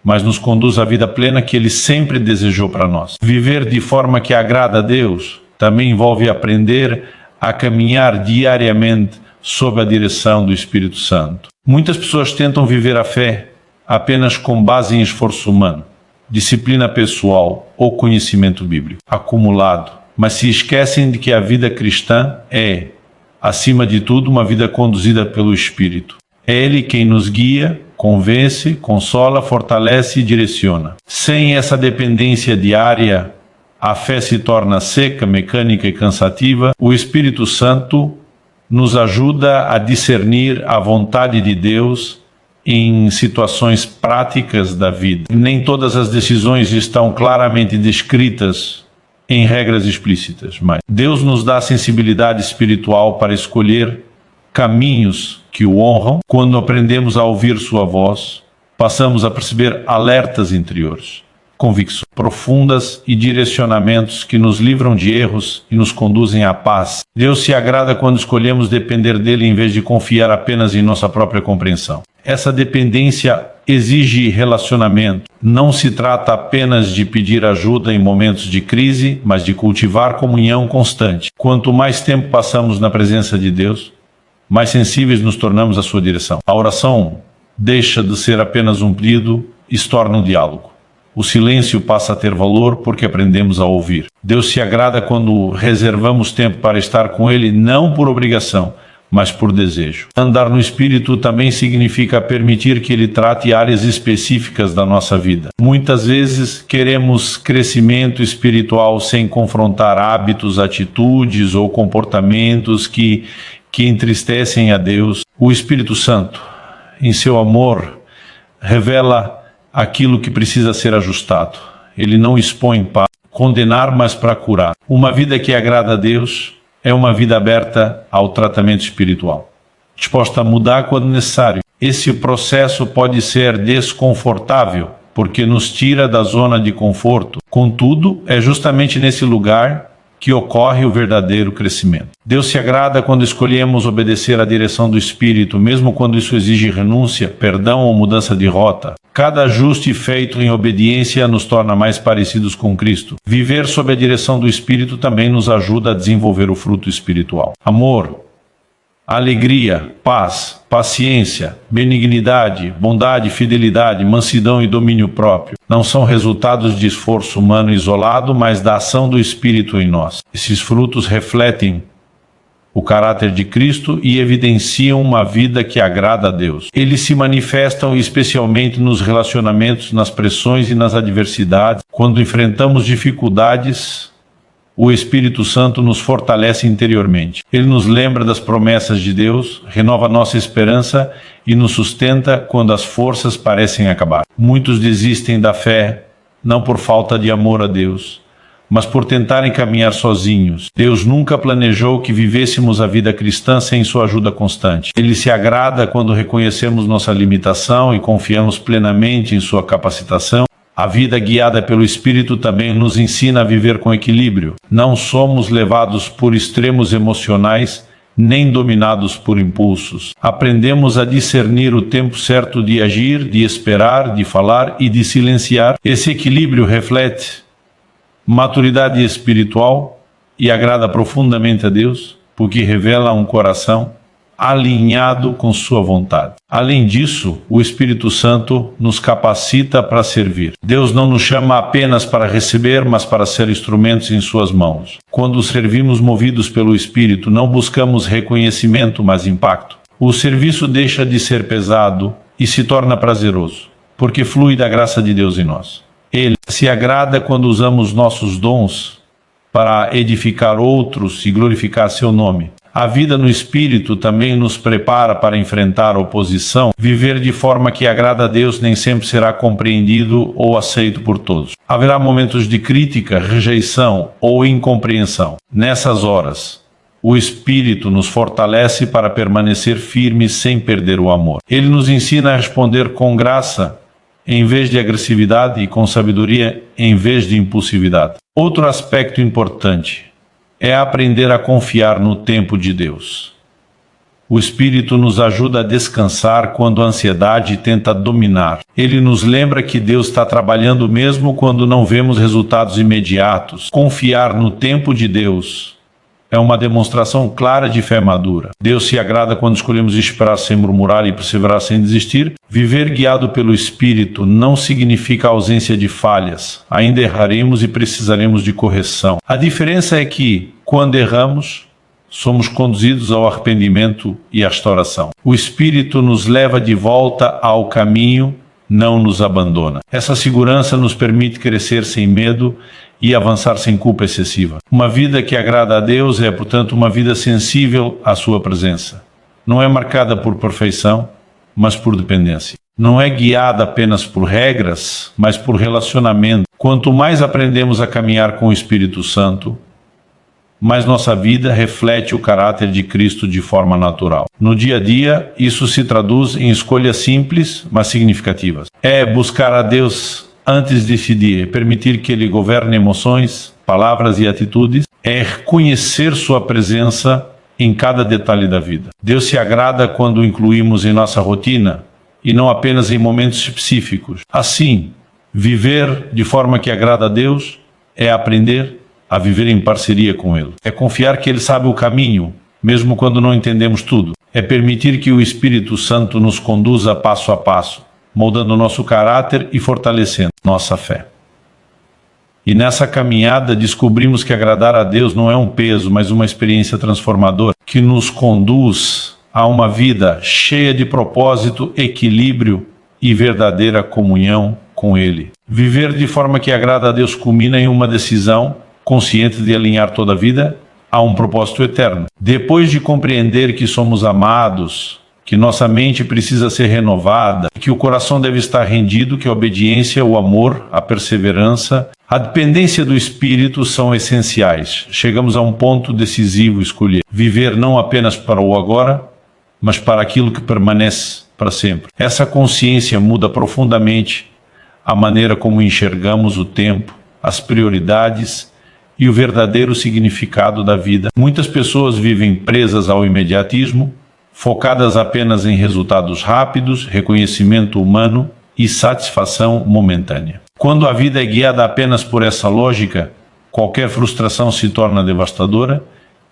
mas nos conduz à vida plena que Ele sempre desejou para nós. Viver de forma que agrada a Deus também envolve aprender a caminhar diariamente sob a direção do Espírito Santo. Muitas pessoas tentam viver a fé apenas com base em esforço humano, disciplina pessoal ou conhecimento bíblico acumulado, mas se esquecem de que a vida cristã é, acima de tudo, uma vida conduzida pelo Espírito. É Ele quem nos guia, convence, consola, fortalece e direciona. Sem essa dependência diária, a fé se torna seca, mecânica e cansativa. O Espírito Santo nos ajuda a discernir a vontade de Deus em situações práticas da vida. Nem todas as decisões estão claramente descritas em regras explícitas, mas Deus nos dá sensibilidade espiritual para escolher caminhos que o honram. Quando aprendemos a ouvir sua voz, passamos a perceber alertas interiores, convicções profundas e direcionamentos que nos livram de erros e nos conduzem à paz. Deus se agrada quando escolhemos depender dele em vez de confiar apenas em nossa própria compreensão. Essa dependência exige relacionamento. Não se trata apenas de pedir ajuda em momentos de crise, mas de cultivar comunhão constante. Quanto mais tempo passamos na presença de Deus, mais sensíveis nos tornamos à sua direção. A oração deixa de ser apenas um pedido e se torna um diálogo. O silêncio passa a ter valor porque aprendemos a ouvir. Deus se agrada quando reservamos tempo para estar com Ele, não por obrigação, mas por desejo. Andar no Espírito também significa permitir que Ele trate áreas específicas da nossa vida. Muitas vezes queremos crescimento espiritual sem confrontar hábitos, atitudes ou comportamentos que entristecem a Deus. O Espírito Santo, em seu amor, revela aquilo que precisa ser ajustado. Ele não expõe para condenar, mas para curar. Uma vida que agrada a Deus é uma vida aberta ao tratamento espiritual, disposta a mudar quando necessário. Esse processo pode ser desconfortável, porque nos tira da zona de conforto. Contudo, é justamente nesse lugar que ocorre o verdadeiro crescimento. Deus se agrada quando escolhemos obedecer à direção do Espírito, mesmo quando isso exige renúncia, perdão ou mudança de rota. Cada ajuste feito em obediência nos torna mais parecidos com Cristo. Viver sob a direção do Espírito também nos ajuda a desenvolver o fruto espiritual. Amor, alegria, paz, paciência, benignidade, bondade, fidelidade, mansidão e domínio próprio não são resultados de esforço humano isolado, mas da ação do Espírito em nós. Esses frutos refletem o caráter de Cristo e evidenciam uma vida que agrada a Deus. Eles se manifestam especialmente nos relacionamentos, nas pressões e nas adversidades. Quando enfrentamos dificuldades, o Espírito Santo nos fortalece interiormente. Ele nos lembra das promessas de Deus, renova nossa esperança e nos sustenta quando as forças parecem acabar. Muitos desistem da fé, não por falta de amor a Deus, mas por tentarem caminhar sozinhos. Deus nunca planejou que vivêssemos a vida cristã sem sua ajuda constante. Ele se agrada quando reconhecemos nossa limitação e confiamos plenamente em sua capacitação. A vida guiada pelo Espírito também nos ensina a viver com equilíbrio. Não somos levados por extremos emocionais, nem dominados por impulsos. Aprendemos a discernir o tempo certo de agir, de esperar, de falar e de silenciar. Esse equilíbrio reflete maturidade espiritual e agrada profundamente a Deus, porque revela um coração alinhado com sua vontade. Além disso, o Espírito Santo nos capacita para servir. Deus não nos chama apenas para receber, mas para ser instrumentos em suas mãos. Quando servimos movidos pelo Espírito, não buscamos reconhecimento, mas impacto. O serviço deixa de ser pesado e se torna prazeroso, porque flui da graça de Deus em nós. Ele se agrada quando usamos nossos dons para edificar outros e glorificar seu nome. A vida no Espírito também nos prepara para enfrentar a oposição. Viver de forma que agrada a Deus nem sempre será compreendido ou aceito por todos. Haverá momentos de crítica, rejeição ou incompreensão. Nessas horas, o Espírito nos fortalece para permanecer firmes sem perder o amor. Ele nos ensina a responder com graça, em vez de agressividade, e com sabedoria, em vez de impulsividade. Outro aspecto importante é aprender a confiar no tempo de Deus. O Espírito nos ajuda a descansar quando a ansiedade tenta dominar. Ele nos lembra que Deus está trabalhando mesmo quando não vemos resultados imediatos. Confiar no tempo de Deus é uma demonstração clara de fé madura. Deus se agrada quando escolhemos esperar sem murmurar e perseverar sem desistir. Viver guiado pelo Espírito não significa ausência de falhas. Ainda erraremos e precisaremos de correção. A diferença é que, quando erramos, somos conduzidos ao arrependimento e à restauração. O Espírito nos leva de volta ao caminho, não nos abandona. Essa segurança nos permite crescer sem medo e avançar sem culpa excessiva. Uma vida que agrada a Deus é, portanto, uma vida sensível à sua presença. Não é marcada por perfeição, mas por dependência. Não é guiada apenas por regras, mas por relacionamento. Quanto mais aprendemos a caminhar com o Espírito Santo, mais nossa vida reflete o caráter de Cristo de forma natural. No dia a dia, isso se traduz em escolhas simples, mas significativas. É buscar a Deus antes de decidir, permitir que Ele governe emoções, palavras e atitudes, é reconhecer sua presença em cada detalhe da vida. Deus se agrada quando o incluímos em nossa rotina e não apenas em momentos específicos. Assim, viver de forma que agrada a Deus é aprender a viver em parceria com Ele. É confiar que Ele sabe o caminho, mesmo quando não entendemos tudo. É permitir que o Espírito Santo nos conduza passo a passo, moldando nosso caráter e fortalecendo nossa fé. E nessa caminhada descobrimos que agradar a Deus não é um peso, mas uma experiência transformadora, que nos conduz a uma vida cheia de propósito, equilíbrio e verdadeira comunhão com Ele. Viver de forma que agrada a Deus culmina em uma decisão consciente de alinhar toda a vida a um propósito eterno. Depois de compreender que somos amados, que nossa mente precisa ser renovada, que o coração deve estar rendido, que a obediência, o amor, a perseverança, a dependência do Espírito são essenciais. Chegamos a um ponto decisivo: escolher viver não apenas para o agora, mas para aquilo que permanece para sempre. Essa consciência muda profundamente a maneira como enxergamos o tempo, as prioridades e o verdadeiro significado da vida. Muitas pessoas vivem presas ao imediatismo, focadas apenas em resultados rápidos, reconhecimento humano e satisfação momentânea. Quando a vida é guiada apenas por essa lógica, qualquer frustração se torna devastadora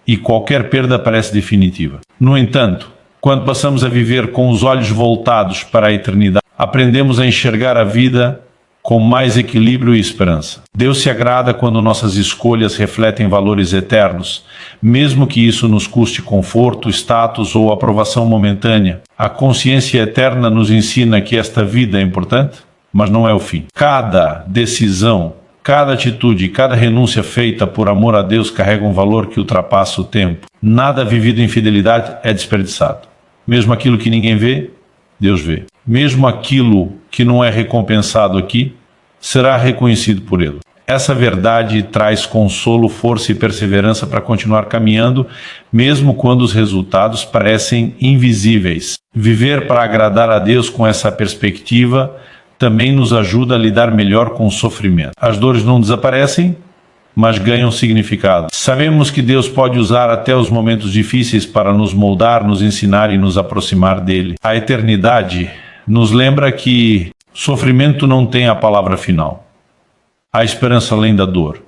e qualquer perda parece definitiva. No entanto, quando passamos a viver com os olhos voltados para a eternidade, aprendemos a enxergar a vida com mais equilíbrio e esperança. Deus se agrada quando nossas escolhas refletem valores eternos, mesmo que isso nos custe conforto, status ou aprovação momentânea. A consciência eterna nos ensina que esta vida é importante, mas não é o fim. Cada decisão, cada atitude, cada renúncia feita por amor a Deus carrega um valor que ultrapassa o tempo. Nada vivido em fidelidade é desperdiçado. Mesmo aquilo que ninguém vê, Deus vê. Mesmo aquilo que não é recompensado aqui, será reconhecido por Ele. Essa verdade traz consolo, força e perseverança para continuar caminhando, mesmo quando os resultados parecem invisíveis. Viver para agradar a Deus com essa perspectiva também nos ajuda a lidar melhor com o sofrimento. As dores não desaparecem, mas ganham significado. Sabemos que Deus pode usar até os momentos difíceis para nos moldar, nos ensinar e nos aproximar dele. A eternidade nos lembra que sofrimento não tem a palavra final. Há esperança além da dor.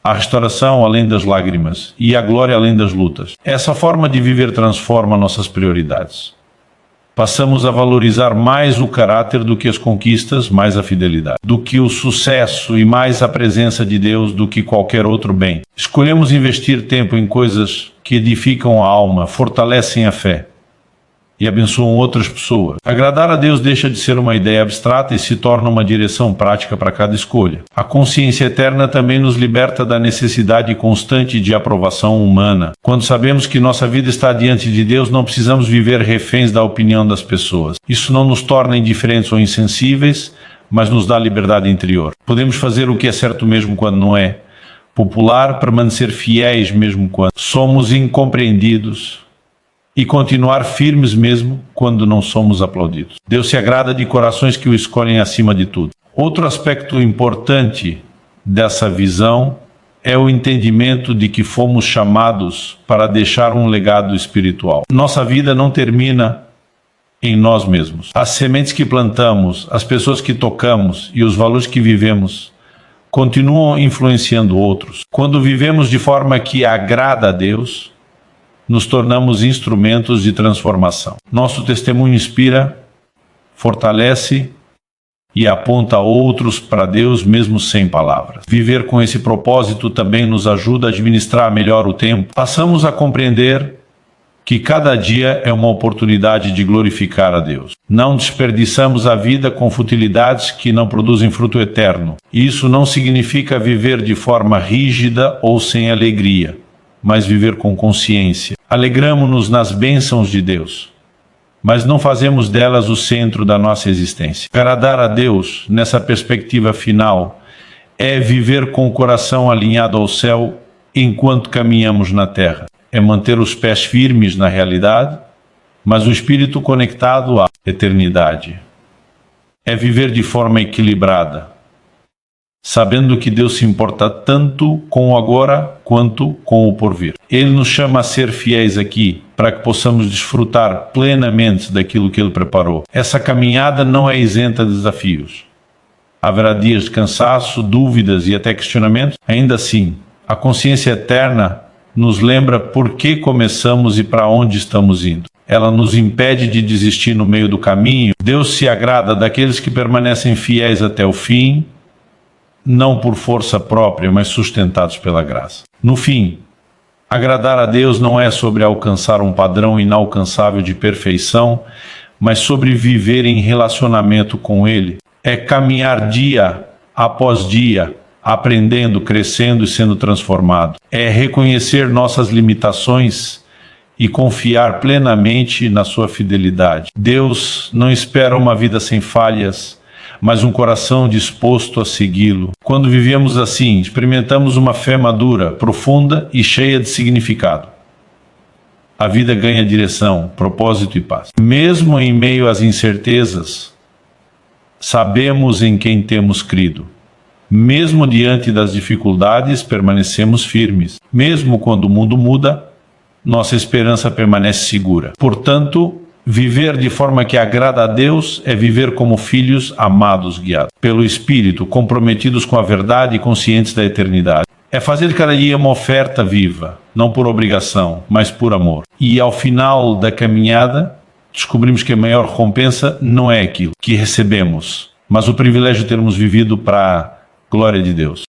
a restauração além das lágrimas e a glória além das lutas. Essa forma de viver transforma nossas prioridades. Passamos a valorizar mais o caráter do que as conquistas, mais a fidelidade, do que o sucesso e mais a presença de Deus do que qualquer outro bem. Escolhemos investir tempo em coisas que edificam a alma, fortalecem a fé e abençoam outras pessoas. Agradar a Deus deixa de ser uma ideia abstrata e se torna uma direção prática para cada escolha. A consciência eterna também nos liberta da necessidade constante de aprovação humana. Quando sabemos que nossa vida está diante de Deus, não precisamos viver reféns da opinião das pessoas. Isso não nos torna indiferentes ou insensíveis, mas nos dá liberdade interior. Podemos fazer o que é certo mesmo quando não é, popular, permanecer fiéis mesmo quando somos incompreendidos, e continuar firmes mesmo quando não somos aplaudidos. Deus se agrada de corações que o escolhem acima de tudo. Outro aspecto importante dessa visão é o entendimento de que fomos chamados para deixar um legado espiritual. Nossa vida não termina em nós mesmos. As sementes que plantamos, as pessoas que tocamos e os valores que vivemos continuam influenciando outros. Quando vivemos de forma que agrada a Deus, nos tornamos instrumentos de transformação. Nosso testemunho inspira, fortalece e aponta outros para Deus mesmo sem palavras. Viver com esse propósito também nos ajuda a administrar melhor o tempo. Passamos a compreender que cada dia é uma oportunidade de glorificar a Deus. Não desperdiçamos a vida com futilidades que não produzem fruto eterno. Isso não significa viver de forma rígida ou sem alegria, mas viver com consciência. Alegramo-nos nas bênçãos de Deus, mas não fazemos delas o centro da nossa existência. Agradar a Deus, nessa perspectiva final, é viver com o coração alinhado ao céu enquanto caminhamos na terra. É manter os pés firmes na realidade, mas o espírito conectado à eternidade. É viver de forma equilibrada, sabendo que Deus se importa tanto com o agora quanto com o porvir. Ele nos chama a ser fiéis aqui, para que possamos desfrutar plenamente daquilo que Ele preparou. Essa caminhada não é isenta de desafios. Haverá dias de cansaço, dúvidas e até questionamentos. Ainda assim, a consciência eterna nos lembra por que começamos e para onde estamos indo. Ela nos impede de desistir no meio do caminho. Deus se agrada daqueles que permanecem fiéis até o fim, não por força própria, mas sustentados pela graça. No fim, agradar a Deus não é sobre alcançar um padrão inalcançável de perfeição, mas sobre viver em relacionamento com Ele. É caminhar dia após dia, aprendendo, crescendo e sendo transformado. É reconhecer nossas limitações e confiar plenamente na sua fidelidade. Deus não espera uma vida sem falhas, mas um coração disposto a segui-lo. Quando vivemos assim, experimentamos uma fé madura, profunda e cheia de significado. A vida ganha direção, propósito e paz. Mesmo em meio às incertezas, sabemos em quem temos crido. Mesmo diante das dificuldades, permanecemos firmes. Mesmo quando o mundo muda, nossa esperança permanece segura. Portanto, viver de forma que agrada a Deus é viver como filhos amados, guiados pelo Espírito, comprometidos com a verdade e conscientes da eternidade. É fazer de cada dia uma oferta viva, não por obrigação, mas por amor. E ao final da caminhada, descobrimos que a maior recompensa não é aquilo que recebemos, mas o privilégio de termos vivido para a glória de Deus.